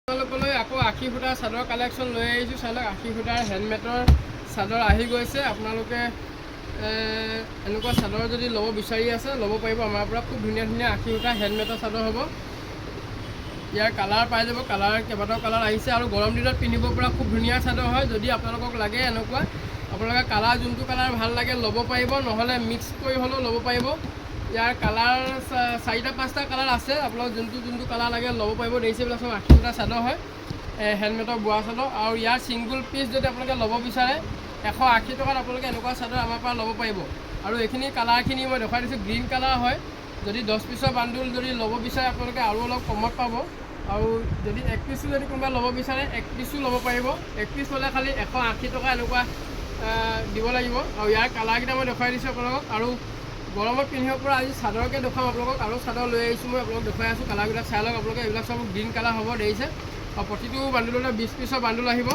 আপোনালোকলৈ আকৌ 80 ফুটাৰ চাদৰ কালেকশ্যন লৈ আহিছোঁ। চাই লওক 80 ফুটাৰ হেণ্ডমেডৰ চাদৰ আহি গৈছে। আপোনালোকে এনেকুৱা চাদৰ যদি ল'ব বিচাৰি আছে ল'ব পাৰিব আমাৰ পৰা। খুব ধুনীয়া ধুনীয়া 80 ফুটাৰ হেণ্ডমেডৰ চাদৰ হ'ব। ইয়াৰ কালাৰ পাই যাব, কালাৰ কেইবাটাও কালাৰ আহিছে আৰু গৰম দিনত পিন্ধিব পৰা খুব ধুনীয়া চাদৰ হয়। যদি আপোনালোকক লাগে এনেকুৱা, আপোনালোকে কালাৰ যোনটো কালাৰ ভাল লাগে ল'ব পাৰিব, নহ'লে মিক্স কৰি হ'লেও ল'ব পাৰিব। ইয়াৰ কালাৰ 4-5টা কালাৰ আছে। আপোনালোক যোনটো কালাৰ লাগে ল'ব পাৰিব। দেখিছে এইবিলাক চব 80 ফুটাৰ চাদৰ হয়, হেণ্ডমেডৰ বোৱা চাদৰ। আৰু ইয়াৰ ছিংগুল পিচ যদি আপোনালোকে ল'ব বিচাৰে 180 টকাত আপোনালোকে এনেকুৱা চাদৰ আমাৰ পৰা ল'ব পাৰিব। আৰু এইখিনি কালাৰখিনি মই দেখুৱাই দিছোঁ, গ্ৰীণ কালাৰ হয়। যদি 10 পিচৰ বাণ্ডুল যদি ল'ব বিচাৰে আপোনালোকে আৰু অলপ কমত পাব। আৰু যদি 1 পিচো যদি কোনোবা ল'ব বিচাৰে 1 পিচো ল'ব পাৰিব। 1 পিচ ল'লে খালি 180 টকা এনেকুৱা দিব লাগিব। আৰু ইয়াৰ কালাৰকেইটা মই দেখুৱাই দিছোঁ আপোনালোকক। আৰু গৰমত পিন্ধিব পৰা আজি চাদৰকে দেখুৱাম আপোনালোকক। আৰু চাদৰ লৈ আহিছোঁ মই আপোনালোকক দেখুৱাই আছোঁ। কালাৰবিলাক চাই লওক আপোনালোকে। এইবিলাক চব গ্ৰীণ কালাৰ হ'ব, দেখিছে। আৰু প্ৰতিটো বাণ্ডুলতে 20 পিচৰ বাণ্ডুল আহিব।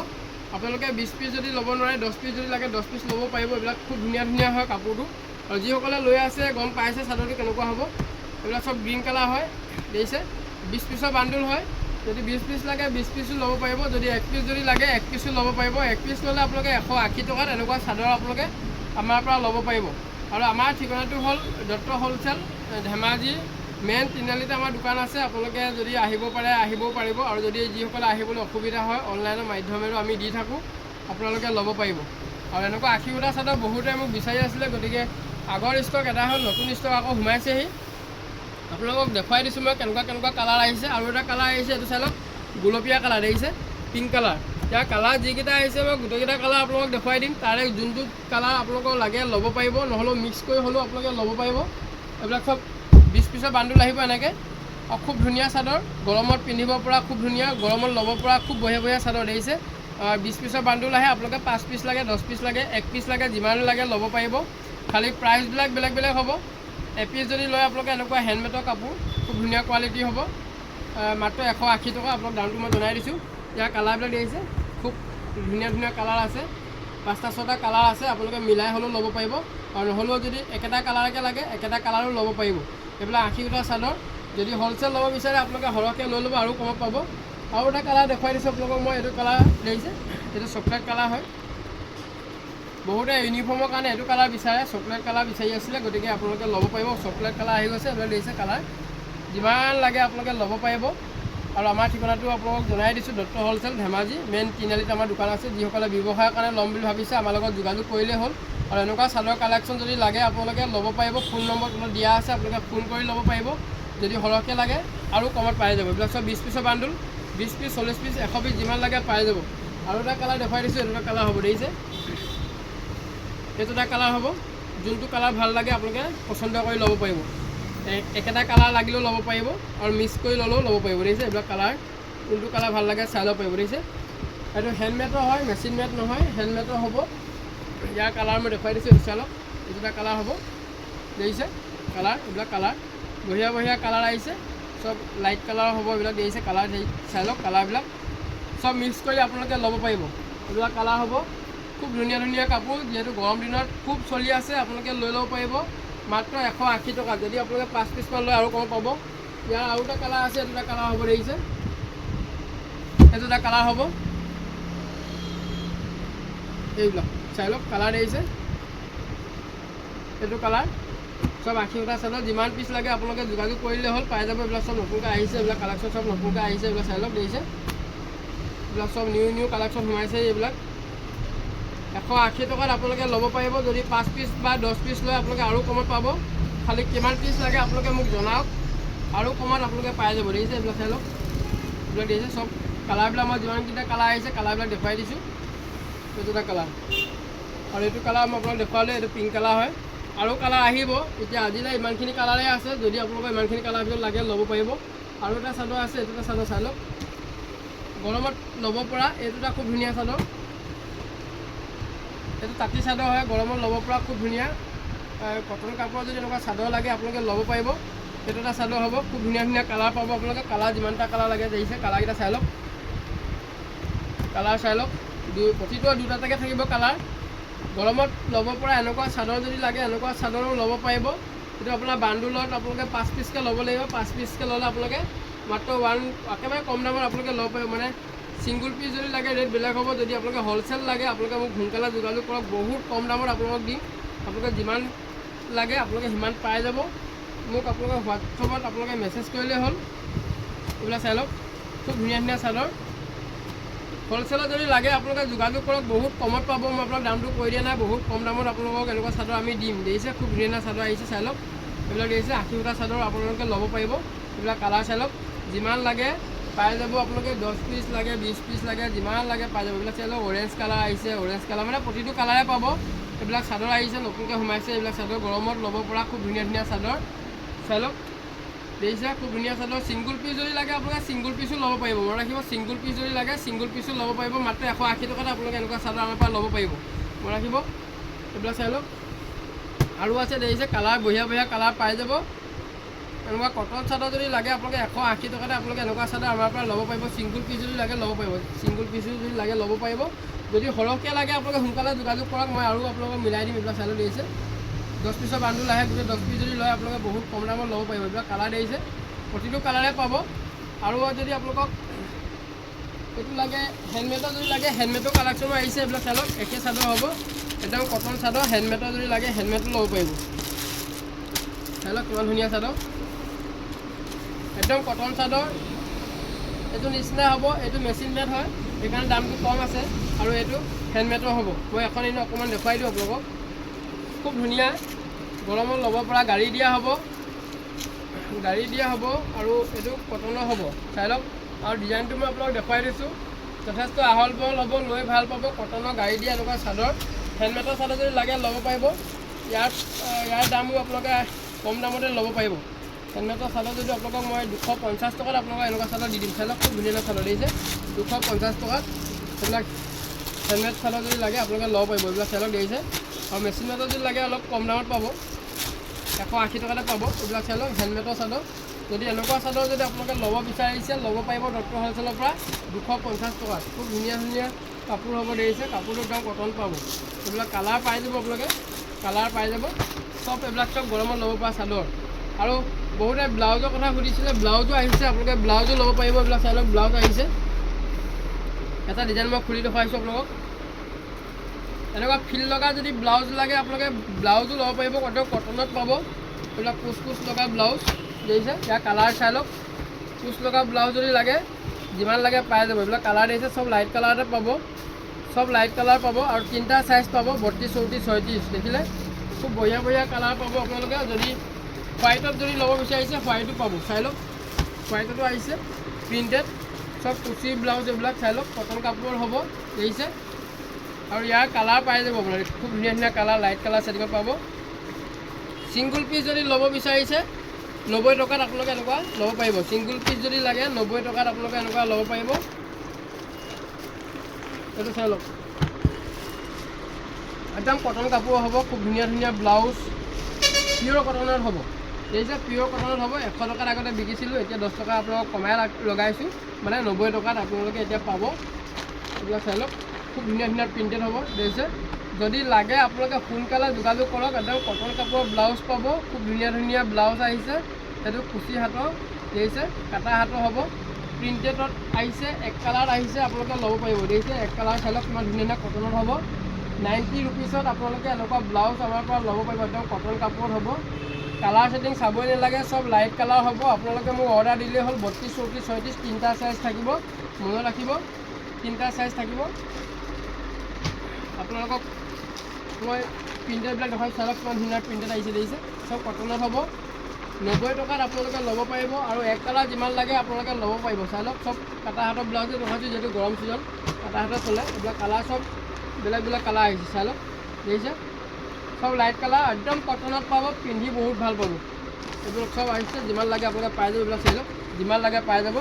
আপোনালোকে 20 পিচ যদি ল'ব নোৱাৰে 10 পিচ যদি লাগে 10 পিচ ল'ব পাৰিব। এইবিলাক খুব ধুনীয়া ধুনীয়া হয় কাপোৰটো। আৰু যিসকলে লৈ আছে গম পাইছে চাদৰটো কেনেকুৱা হ'ব। এইবিলাক চব গ্ৰীণ কালাৰ হয়, দেখিছে। 20 পিচৰ বাণ্ডুল হয়। যদি 20 পিচ লাগে 20 পিচো ল'ব পাৰিব। যদি 1 পিচ যদি লাগে 1 পিচো ল'ব পাৰিব। 1 পিচ ল'লে আপোনালোকে 180 টকাত এনেকুৱা চাদৰ আপোনালোকে আমাৰ পৰা ল'ব পাৰিব। আৰু আমাৰ ঠিকনাটো হ'ল দত্ত হ'লচেল, ধেমাজি মেইন তিনিআলিতে আমাৰ দোকান আছে। আপোনালোকে যদি আহিব পাৰে আহিবও পাৰিব। আৰু যদি যিসকলে আহিবলৈ অসুবিধা হয় অনলাইনৰ মাধ্যমেৰেও আমি দি থাকোঁ, আপোনালোকে ল'ব পাৰিব। আৰু এনেকুৱা 80 ফুটা চাদৰ বহুতে মোক বিচাৰি আছিলে, গতিকে আগৰ ষ্টক এটা হ'ল, নতুন ষ্টক আকৌ সোমাইছেহি। আপোনালোকক দেখুৱাই দিছোঁ মই কেনেকুৱা কালাৰ আহিছে। আৰু এটা কালাৰ আহিছে, এইটো চাই লওক, গুলপীয়া কালাৰ, দেখিছে, পিংক কালাৰ। ইয়াৰ কালাৰ যিকেইটা আহিছে মই গোটেইকেইটা কালাৰ আপোনালোকক দেখুৱাই দিম। তাৰে যোনটো কালাৰ আপোনালোকক লাগে ল'ব পাৰিব, নহ'লেও মিক্স কৰি হ'লেও আপোনালোকে ল'ব পাৰিব। এইবিলাক চব 20 পিচৰ বাণ্ডুল আহিব এনেকৈ। আৰু খুব ধুনীয়া চাদৰ, গৰমত পিন্ধিব পৰা খুব ধুনীয়া, গৰমত ল'ব পৰা খুব বঢ়িয়া চাদৰ, দেখিছে। 20 পিচৰ বাণ্ডুল আহে। আপোনালোকে 5 পিচ লাগে 10 পিচ লাগে 1 পিচ লাগে যিমান লাগে ল'ব পাৰিব। খালি প্ৰাইচবিলাক বেলেগ বেলেগ হ'ব। এপিচ যদি লয় আপোনালোকে এনেকুৱা হেণ্ডমেডৰ কাপোৰ খুব ধুনীয়া কোৱালিটি হ'ব। মাত্ৰ 180 টকা। আপোনাক দামটো মই জনাই দিছোঁ। ইয়াৰ কালাৰবিলাক দেখিছে, খুব ধুনীয়া ধুনীয়া কালাৰ আছে। 5টা-6টা কালাৰ আছে। আপোনালোকে মিলাই হ'লেও ল'ব পাৰিব। আৰু নহ'লেও যদি একেটা কালাৰকে লাগে একেটা কালাৰো ল'ব পাৰিব। এইবিলাক 80 ফুটাৰ চাদৰ। যদি হ'লচেল ল'ব বিচাৰে আপোনালোকে সৰহকৈ লৈ ল'ব, আৰু কমত পাব। আৰু এটা কালাৰ দেখুৱাই দিছোঁ আপোনালোকক মই। এইটো কালাৰ দেখিছে, এইটো চকলেট কালাৰ হয়। বহুতে ইউনিফৰ্মৰ কাৰণে এইটো কালাৰ বিচাৰে, চকলেট কালাৰ বিচাৰি আছিলে, গতিকে আপোনালোকে ল'ব পাৰিব। চকলেট কালাৰ আহি গৈছে। এইবিলাক দেখিছে কালাৰ, যিমান লাগে আপোনালোকে ল'ব পাৰিব। আৰু আমাৰ ঠিকনাটো আপোনালোকক জনাই দিছোঁ, দত্ত হ'লচেল, ধেমাজি মেইন তিনিআলিত আমাৰ দোকান আছে। যিসকলে ব্যৱসায়ৰ কাৰণে ল'ম বুলি ভাবিছে আমাৰ লগত যোগাযোগ কৰিলেই হ'ল। আৰু এনেকুৱা চাদৰ কালেকশ্যন যদি লাগে আপোনালোকে ল'ব পাৰিব। ফোন নম্বৰ তলত দিয়া আছে, আপোনালোকে ফোন কৰি ল'ব পাৰিব। যদি সৰহকৈ লাগে আৰু কমত পাই যাব। এইবিলাক চব 20 পিচৰ বাণ্ডুল, 20 পিচ 40 পিচ 100 পিচ যিমান লাগে পাই যাব। আৰু এটা কালাৰ দেখুৱাই দিছোঁ, এইটো এটা কালাৰ হ'ব, দেখিছে। এইটো এটা কালাৰ হ'ব। যোনটো কালাৰ ভাল লাগে আপোনালোকে পচন্দ কৰি ল'ব পাৰিব। একেটা কালাৰ লাগিলেও ল'ব পাৰিব, আৰু মিক্স কৰি ল'লেও ল'ব পাৰিব, দেখিছে। এইবিলাক কালাৰ কোনটো কালাৰ ভাল লাগে চাই ল'ব পাৰিব, দেখিছে। এইটো হেণ্ডমেডৰ হয়, মেচিন মেড নহয়, হেণ্ডমেডৰ হ'ব। ইয়াৰ কালাৰ মই দেখুৱাই দিছোঁ, এইটো চাই লওক। এইটো এটা কালাৰ হ'ব, দেখিছে কালাৰ। এইবিলাক কালাৰ বঢ়িয়া কালাৰ আহিছে। চব লাইট কালাৰ হ'ব এইবিলাক, দেখিছে কালাৰ। চাই লওক কালাৰবিলাক চব মিক্স কৰি আপোনালোকে ল'ব পাৰিব। এইবিলাক কালাৰ হ'ব। খুব ধুনীয়া কাপোৰ, যিহেতু গৰম দিনত খুব চলি আছে। আপোনালোকে লৈ ল'ব পাৰিব মাত্ৰ 180 টকা। যদি আপোনালোকে 5 পিচমান লয় আৰু কম পাব। ইয়াৰ আৰু এটা কালাৰ আছে, এইটো এটা কালাৰ হ'ব, দেখিছে। এইটো এটা কালাৰ হ'ব। এইবিলাক চাই লওক কালাৰ, দেখিছে। এইটো কালাৰ চব 80 ফুটা চাদৰ। যিমান পিচ লাগে আপোনালোকে যোগাযোগ কৰিলে হ'ল, পাই যাব। এইবিলাক চব নতুনকৈ আহিছে, এইবিলাক কালেকশ্যন চব নতুনকৈ আহিছে। এইবিলাক চাই লওক, দেখিছে। এইবিলাক চব নিউ কালেকশ্যন সোমাইছে। এইবিলাক 180 টকাত আপোনালোকে ল'ব পাৰিব। যদি 5 পিচ বা 10 পিচ লয় আপোনালোকে আৰু কমত পাব। খালি কিমান পিচ লাগে আপোনালোকে মোক জনাওক, আৰু কমত আপোনালোকে পাই যাব, দেখিছে। এইবিলাক চাই লওক, এইবিলাক দেখিছে। চব কালাৰবিলাক মই যিমানকেইটা কালাৰ আহিছে কালাৰবিলাক দেখুৱাই দিছোঁ। এইটো এটা কালাৰ। আৰু এইটো কালাৰ মই আপোনালোক দেখুৱালে, এইটো পিংক কালাৰ হয়। আৰু কালাৰ আহিব। এতিয়া আজিলৈ ইমানখিনি কালাৰেই আছে। যদি আপোনালোকৰ ইমানখিনি কালাৰ ভিতৰত লাগে ল'ব পাৰিব। আৰু এটা চাদৰ আছে, এইটো এটা চাদৰ চাই লওক, গৰমত ল'ব পৰা। এইটো এটা খুব ধুনীয়া চাদৰ। এইটো তাঁতী চাদৰ হয়, গৰমত ল'ব পৰা খুব ধুনীয়া। কটন কাপোৰৰ যদি এনেকুৱা চাদৰ লাগে আপোনালোকে ল'ব পাৰিব। এইটো এটা চাদৰ হ'ব। খুব ধুনীয়া কালাৰ পাব আপোনালোকে। কালাৰ যিমানটা কালাৰ লাগে, দেখিছে কালাৰকেইটা চাই লওক। কালাৰ চাই লওক, প্ৰতিটো দুটাকৈ থাকিব কালাৰ। গৰমত ল'ব পৰা এনেকুৱা চাদৰ যদি লাগে এনেকুৱা চাদৰো ল'ব পাৰিব। কিন্তু আপোনাৰ বাণ্ডুলত আপোনালোকে 5 পিচকৈ ল'ব লাগিব। 5 পিচকৈ ল'লে আপোনালোকে মাত্ৰ একেবাৰে কম দামত আপোনালোকে ল'ব পাৰিব। মানে ছিংগুল পিচ যদি লাগে ৰেট বেলেগ হ'ব, যদি আপোনালোকে হ'লচেল লাগে আপোনালোকে মোক সোনকালে যোগাযোগ কৰক, বহুত কম দামত আপোনালোকক দিম। আপোনালোকে যিমান লাগে আপোনালোকে সিমান পাই যাব। মোক আপোনালোকে হোৱাটছআপত আপোনালোকে মেছেজ কৰিলেই হ'ল। এইবিলাক চাই লওক, খুব ধুনীয়া ধুনীয়া চাদৰ। হ'লচেলত যদি লাগে আপোনালোকে যোগাযোগ কৰক, বহুত কমত পাব। মই আপোনাক দামটো কৈ দিয়া নাই, বহুত কম দামত আপোনালোকক এনেকুৱা চাদৰ আমি দিম। দেখিছে খুব ধুনীয়া ধুনীয়া চাদৰ আহিছে, চাই লওক। এইবিলাক দেখিছে 80 সূতা চাদৰ আপোনালোকে ল'ব পাৰিব। এইবিলাক কালাৰ চাই লওক, যিমান লাগে পাই যাব আপোনালোকে। 10 পিচ লাগে, 20 পিচ লাগে, যিমান লাগে পাই যাব। এইবিলাক চাই লওক, অৰেঞ্জ কালাৰ আহিছে, অৰেঞ্জ কালাৰ মানে প্ৰতিটো কালাৰে পাব। এইবিলাক চাদৰ আহিছে, নতুনকৈ সোমাইছে। এইবিলাক চাদৰ গৰমত ল'ব পৰা খুব ধুনীয়া ধুনীয়া চাদৰ চাই লওক। দেখিছে খুব ধুনীয়া চাদৰ। ছিংগুল পিচ যদি লাগে আপোনালোকে ছিংগুল পিচো ল'ব পাৰিব। মনত ৰাখিব, ছিংগুল পিচ যদি লাগে ছিংগুল পিচো ল'ব পাৰিব। মাত্ৰ 180 টকাত আপোনালোকে এনেকুৱা চাদৰ আমাৰ পৰা ল'ব পাৰিব। মনত ৰাখিব। এইবিলাক চাই লওক, আৰু আছে দেখিছে কালাৰ, বঢ়িয়া বঢ়িয়া কালাৰ পাই যাব। এনেকুৱা কটন চাদৰ যদি লাগে আপোনালোকে 180 টকাতে আপোনালোকে এনেকুৱা চাদৰ আমাৰ পৰা ল'ব পাৰিব। ছিংগুল পিচ যদি লাগে ল'ব পাৰিব, ছিংগুল পিচো যদি লাগে ল'ব পাৰিব। যদি সৰহকৈ লাগে আপোনালোকে সোনকালে যোগাযোগ কৰক, মই আৰু আপোনালোকক মিলাই দিম। এইবিলাক চাদৰ দেখিছে 10 পিচৰ বান্দুল আহে, গোটেই 10 পিচ যদি লয় আপোনালোকে বহুত কম দামত ল'ব পাৰিব। এইবিলাক কালাৰ দেখিছে, প্ৰতিটো কালাৰে পাব। আৰু যদি আপোনালোকক এইটো লাগে হেণ্ডমেডৰ যদি লাগে, হেণ্ডমেডৰ কালেকশ্যনো আহিছে। এইবিলাক চাই লওক, একে চাদৰ হ'ব, একদম কটন চাদৰ। হেণ্ডমেডৰ যদি লাগে হেণ্ডমেডো ল'ব পাৰিব। চাই লওক কিমান ধুনীয়া চাদৰ, একদম কটন চাদৰ। এইটো নিচিনা হ'ব, এইটো মেচিন মেড হয়, সেইকাৰণে দামটো কম আছে। আৰু এইটো হেণ্ডমেডৰ হ'ব। মই এখন এনে অকণমান দেখুৱাই দিওঁ আপোনালোকক। খুব ধুনীয়া, গৰমত ল'ব পৰা, গাড়ী দিয়া হ'ব, গাড়ী দিয়া হ'ব। আৰু এইটো কটনৰ হ'ব, চাই লওক। আৰু ডিজাইনটো মই আপোনালোকক দেখুৱাই দিছোঁ, যথেষ্ট আহল বহল হ'ব, লৈ ভাল পাব। কটনৰ গাড়ী দিয়া এনেকুৱা চাদৰ, হেণ্ডমেডৰ চাদৰ যদি লাগে ল'ব পাৰিব। ইয়াৰ দামো আপোনালোকে কম দামতে ল'ব পাৰিব। হেণ্ডমেডৰ চাদৰ যদি আপোনালোকক মই 250 টকাত আপোনালোকক এনেকুৱা চাদৰ দি দিম। চাই লওক খুব ধুনীয়া চাদৰ দিছে, 250 টকাত। এইবিলাক হেণ্ডমেড চাদৰ যদি লাগে আপোনালোকে ল'ব পাৰিব। এইবিলাক চাই লওক দেখিছে। আৰু মেচিন মেডৰ যদি লাগে অলপ কম দামত পাব, 180 টকাতে পাব। এইবিলাক চাই লওক হেণ্ডমেডৰ চাদৰ। যদি এনেকুৱা চাদৰ যদি আপোনালোকে ল'ব বিচাৰিছে ল'ব পাৰিব ডক্টৰ হ'লচেলৰ পৰা 250 টকাত। খুব ধুনীয়া ধুনীয়া কাপোৰ হ'ব দেখিছে, কাপোৰটো একদম কটন পাব। এইবিলাক কালাৰ পাই যাব আপোনালোকে, কালাৰ পাই যাব চব। এইবিলাক চব গৰমত ল'ব পৰা চাদৰ। আৰু বহুতে ব্লাউজৰ কথা সুধিছিলে, ব্লাউজো আহিছে, আপোনালোকে ব্লাউজো ল'ব পাৰিব। এইবিলাক চাই লওক, ব্লাউজ আহিছে। এটা ডিজাইন মই খুলি দেখুৱাইছোঁ আপোনালোকক। এনেকুৱা ফিল লগা যদি ব্লাউজ লাগে আপোনালোকে ব্লাউজো ল'ব পাৰিব, কটনত পাব। এইবিলাক কুচ লগা ব্লাউজ দেখিছে, ইয়াৰ কালাৰ চাই লওক। কুচ লগা ব্লাউজ যদি লাগে যিমান লাগে পাই যাব। এইবিলাক কালাৰ দেখিছে, চব লাইট কালাৰতে পাব, চব লাইট কালাৰ পাব। আৰু 3টা চাইজ পাব, 32, 34, 36 দেখিলে। খুব বঢ়িয়া বঢ়িয়া কালাৰ পাব আপোনালোকে। যদি হোৱাইটত যদি ল'ব বিচাৰিছে হোৱাইটো পাব, চাই লওক। হোৱাইটতো আহিছে প্ৰিণ্টেড, চব কুচি ব্লাউজ। এইবিলাক চাই লওক, কটন কাপোৰ হ'ব দেখিছে। আৰু ইয়াৰ কালাৰ পাই যাব আপোনালোকে, খুব ধুনীয়া ধুনীয়া কালাৰ, লাইট কালাৰ ছেটিঙত পাব। ছিংগুল পিচ যদি ল'ব বিচাৰিছে 90 টকাত আপোনালোকে এনেকুৱা ল'ব পাৰিব। ছিংগুল পিচ যদি লাগে 90 টকাত আপোনালোকে এনেকুৱা ল'ব পাৰিব। এইটো চাই লওক, একদম কটন কাপোৰ হ'ব, খুব ধুনীয়া ধুনীয়া ব্লাউজ, পিয়'ৰ কটনত হ'ব দেখিছে, পিয়'ৰ কটনত হ'ব। 100 টকাত আগতে বিকিছিলোঁ, এতিয়া 10 টকা আপোনালোকক কমাই লগাইছোঁ, মানে 90 টকাত আপোনালোকে এতিয়া পাব। এইবিলাক চাই লওক, খুব ধুনীয়া ধুনীয়া প্ৰিণ্টেড হ'ব দেখিছে। যদি লাগে আপোনালোকে সোনকালে যোগাযোগ কৰক। একদম কটন কাপোৰৰ ব্লাউজ পাব, খুব ধুনীয়া ধুনীয়া ব্লাউজ আহিছে। সেইটো কুচি হাতৰ দেখিছে, কাটা হাতৰ হ'ব, প্ৰিণ্টেডত আহিছে, এক কালাৰত আহিছে। আপোনালোকে ল'ব পাৰিব দেখিছে, এক কালাৰ চাই লওক কিমান ধুনীয়া ধুনীয়া কটনত হ'ব। 90 ৰুপিছত আপোনালোকে এনেকুৱা ব্লাউজ আমাৰ পৰা ল'ব পাৰিব। একদম কটন কাপোৰত হ'ব, কালাৰ ছেটিং চাবই নালাগে, চব লাইট কালাৰ হ'ব। আপোনালোকে মোক অৰ্ডাৰ দিলেই হ'ল। 32, 34, 36 3টা চাইজ থাকিব, মনত ৰাখিব 3টা চাইজ থাকিব। আপোনালোকক মই প্ৰিণ্টেডবিলাক দেখাই চাই লওক কিমান ধুনীয়া প্ৰিণ্টেড আহিছে দেখিছে, চব কটনত হ'ব। 90 টকাত আপোনালোকে ল'ব পাৰিব। আৰু এক কালাৰ যিমান লাগে আপোনালোকে ল'ব পাৰিব। চাই লওক, চব কাটা হাতৰ ব্লাউজে দেখাইছোঁ, যিহেতু গৰম ছিজন কাটা হাতৰ চলে। এইবিলাক কালাৰ চব বেলেগ বেলেগ কালাৰ আহিছে, চাই লওক দেখিছে, চব লাইট কালাৰ, একদম কটনত পাব, পিন্ধি বহুত ভাল পাব। এইবিলাক চব আহিছে, যিমান লাগে আপোনালোকে পাই যাব। এইবিলাক চাই লওক, যিমান লাগে পাই যাব।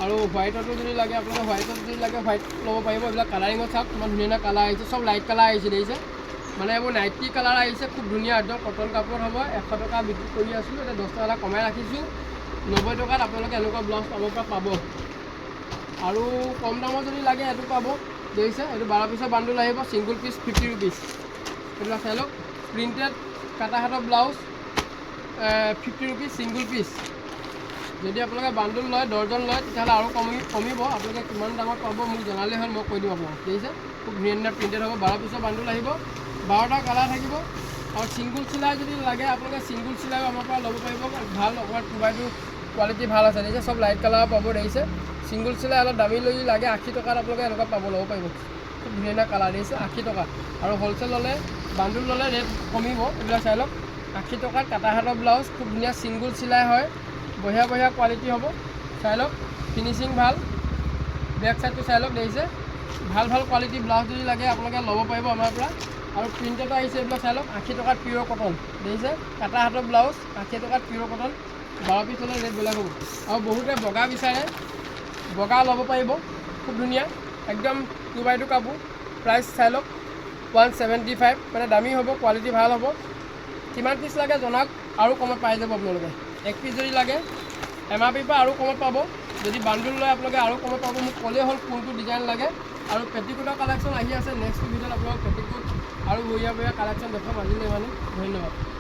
আৰু হোৱাইটতো যদি লাগে আপোনালোকে হোৱাইটত যদি লাগে হোৱাইট ল'ব পাৰিব। এইবিলাক কালাৰিঙত চাওক কিমান ধুনীয়া ধুনীয়া কালাৰ আহিছে, চব লাইট কালাৰ আহিছে দেখিছে, মানে এইবোৰ নাইটি কালাৰ আহিছে, খুব ধুনীয়া একদম কটন কাপোৰ হ'ব। 100 টকা বিক্ৰী কৰি আছিলোঁ, এতিয়া 10 টকা কমাই ৰাখিছোঁ। 90 টকাত আপোনালোকে এনেকুৱা ব্লাউজ পাব পৰা পাব। আৰু কম দামত যদি লাগে এইটো পাব দেখিছে, এইটো 12 পিচৰ বান্দুল আহিব, ছিংগুল পিচ 50 ৰুপিছ। এইবিলাক চাই লওক, প্ৰিণ্টেড কাটা হাতৰ ব্লাউজ 50 ৰুপিছ ছিংগুল পিচ। যদি আপোনালোকে বাণ্ডুল লয়, ডৰ্জন লয়, তেতিয়াহ'লে আৰু কমিব। আপোনালোকে কিমান দামত পাব মোক জনালেই হ'ল, মই কৈ দিম আপোনাক। ঠিক আছে, খুব ধুনীয়া ধুনীয়া প্ৰিণ্টেড হ'ব। 12 পিছৰ বাণ্ডুল আহিব, 12টা কালাৰ থাকিব। আৰু ছিংগুল চিলাই যদি লাগে আপোনালোকে ছিংগুল চিলাইও আমাৰ পৰা ল'ব পাৰিব। ভাল অকণমান টুবাইটো কোৱালিটি ভাল আছে। দেখিছে, চব লাইট কালাৰ পাব। দেখিছে, ছিংগুল চিলাই অলপ দামী লৈ লাগে 80 টকাত আপোনালোকে এনেকুৱা পাব, ল'ব পাৰিব। খুব ধুনীয়া ধুনীয়া কালাৰ দিছে, 80 টকা। আৰু হ'লচেল ল'লে, বাণ্ডুল ল'লে ৰেট কমিব। এইবিলাক চাই লওক, 80 টকাত কাটা হাতৰ ব্লাউজ, খুব ধুনীয়া ছিংগুল চিলাই হয়, বঢ়িয়া বঢ়িয়া কোৱালিটি হ'ব। চাই লওক, ফিনিচিং ভাল। বেক চাইডটো চাই লওক। দেখিছে, ভাল ভাল কোৱালিটি ব্লাউজ যদি লাগে আপোনালোকে ল'ব পাৰিব আমাৰ পৰা। আৰু প্ৰিণ্টেড আহিছে এইবিলাক চাই লওক, 80 টকাত পিয়ৰ কটন। দেখিছে, কাটা হাতৰ ব্লাউজ, 80 টকাত পিয়ৰ কটন। 12 পিছ হ'লে ৰেট বেলেগ হ'ব। আৰু বহুতে বগা বিচাৰে, বগা ল'ব পাৰিব। খুব ধুনীয়া, একদম 2x2 কাপোৰ। প্ৰাইচ চাই লওক, 175, মানে দামী হ'ব, কোৱালিটি ভাল হ'ব। কিমান পিচ লাগে জনাওক, আৰু কমত পাই যাব আপোনালোকে। 1 পিচ যদি লাগে MRPৰ পৰা আৰু কমত পাব। যদি বাণ্ডুল লয় আপোনালোকে আৰু কমত পাব। মোক ক'লেই হ'ল কোনটো ডিজাইন লাগে। আৰু পেটিকোটৰ কালেকশ্যন আহি আছে, নেক্সট ভিডিঅ'ত আপোনালোকক পেটিকোট আৰু বঢ়িয়া বঢ়িয়া কালেকশ্যন দেখাম। আজিলৈ ইমানেই, ধন্যবাদ।